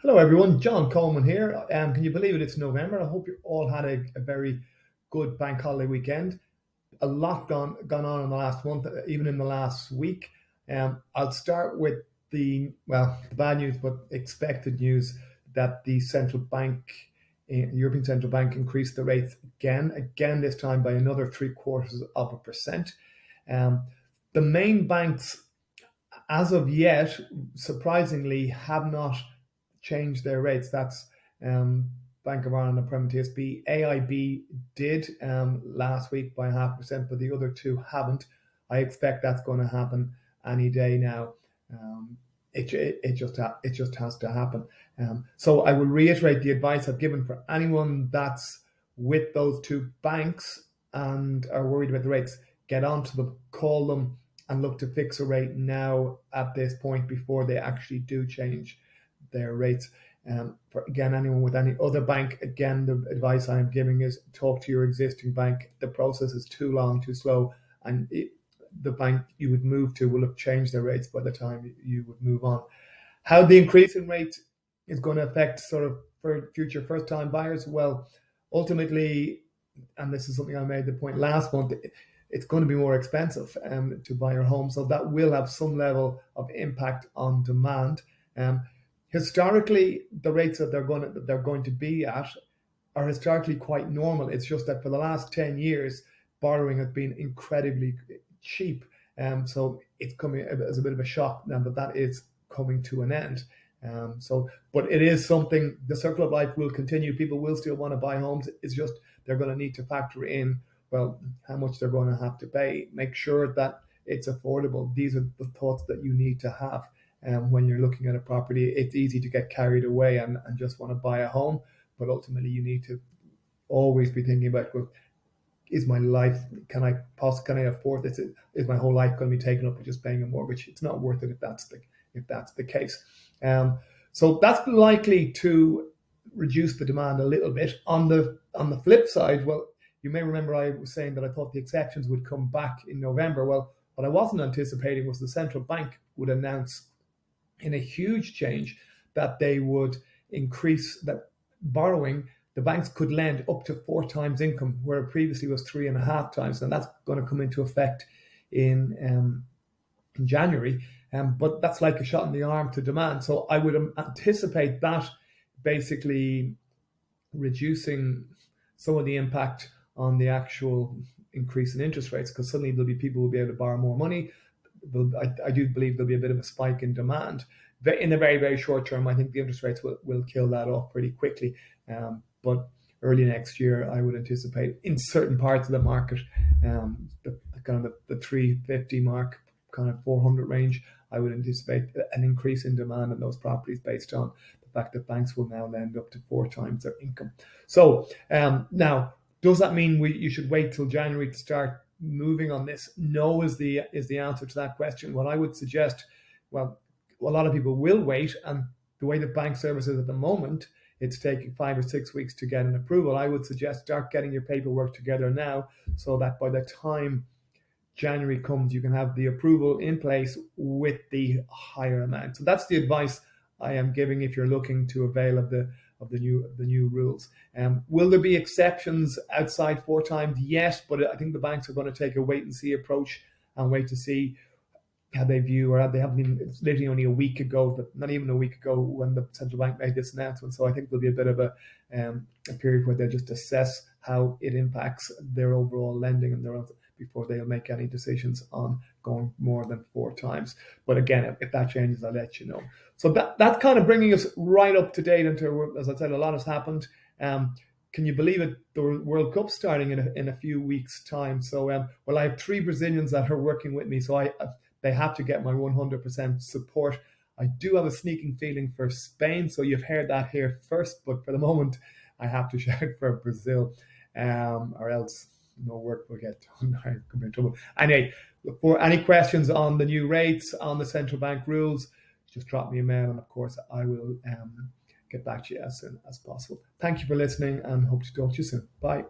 Hello, everyone. John Coleman here. Can you believe it? It's November. I hope you all had a very good bank holiday weekend. A lot gone on in the last month, even in the last week. I'll start with the bad news, but expected news that the central bank, the European Central Bank, increased the rates again this time by another 0.75%. Um, the main banks, as of yet, surprisingly, have not changed their rates. That's Bank of Ireland and Premier TSB. AIB did last week by 0.5%, but the other two haven't. I expect that's going to happen any day now. It just has to happen. So I will reiterate the advice I've given for anyone that's with those two banks and are worried about the rates. Get onto them, call them, and look to fix a rate now at this point before they actually do change their rates. Again, anyone with any other bank, again, the advice I am giving is talk to your existing bank. The process is too long, too slow, and the bank you would move to will have changed their rates by the time you would move on. How the increase in rate is going to affect sort of for future first-time buyers? Well, ultimately, and this is something I made the point last month, it's going to be more expensive to buy your home, so that will have some level of impact on demand. Historically, the rates that they're going to be at are historically quite normal. It's just that for the last 10 years, borrowing has been incredibly cheap. So it's coming as a bit of a shock now that is coming to an end. But it is something, the circle of life will continue. People will still want to buy homes. It's just they're going to need to factor in, well, how much they're going to have to pay. Make sure that it's affordable. These are the thoughts that you need to have. When you're looking at a property, it's easy to get carried away and just want to buy a home. But ultimately, you need to always be thinking about, well, is my life, can I afford this? Is my whole life going to be taken up with just paying a mortgage? It's not worth it if that's the case. So that's likely to reduce the demand a little bit. On the flip side, well, you may remember I was saying that I thought the exceptions would come back in November. Well, what I wasn't anticipating was the central bank would announce in a huge change that they would increase that borrowing. The banks could lend up to 4 times income, where it previously was 3.5 times, and that's going to come into effect in January. But that's like a shot in the arm to demand. So I would anticipate that basically reducing some of the impact on the actual increase in interest rates, because suddenly there'll be people who will be able to borrow more money. I do believe there'll be a bit of a spike in demand. In the very, very short term, I think the interest rates will kill that off pretty quickly. But early next year, I would anticipate in certain parts of the market, the kind of the 350 mark, kind of 400 range, I would anticipate an increase in demand in those properties based on the fact that banks will now lend up to 4 times their income. So now, does that mean you should wait till January to start moving on this? No is the answer to that question. What I would suggest, well, a lot of people will wait, and the way the bank service is at the moment, it's taking 5 or 6 weeks to get an approval. I would suggest start getting your paperwork together now, so that by the time January comes, you can have the approval in place with the higher amount. So that's the advice I am giving if you're looking to avail of the new rules. Will there be exceptions outside 4 times? Yes, but I think the banks are going to take a wait and see approach and wait to see how they view, or they haven't even, it's literally only a week ago, but not even a week ago when the central bank made this announcement. So I think there'll be a bit of a period where they'll just assess how it impacts their overall lending and their own, before they'll make any decisions on going more than 4 times. But again, if that changes, I'll let you know. So that's kind of bringing us right up to date into, as I said, a lot has happened. Can you believe it? The World Cup's starting in a few weeks' time. So, well, I have 3 Brazilians that are working with me, so they have to get my 100% support. I do have a sneaking feeling for Spain, so you've heard that here first. But for the moment, I have to shout for Brazil, or else no work will get done. I could be in trouble. Anyway, for any questions on the new rates, on the central bank rules, just drop me a mail, and of course I will get back to you as soon as possible. Thank you for listening and hope to talk to you soon. Bye.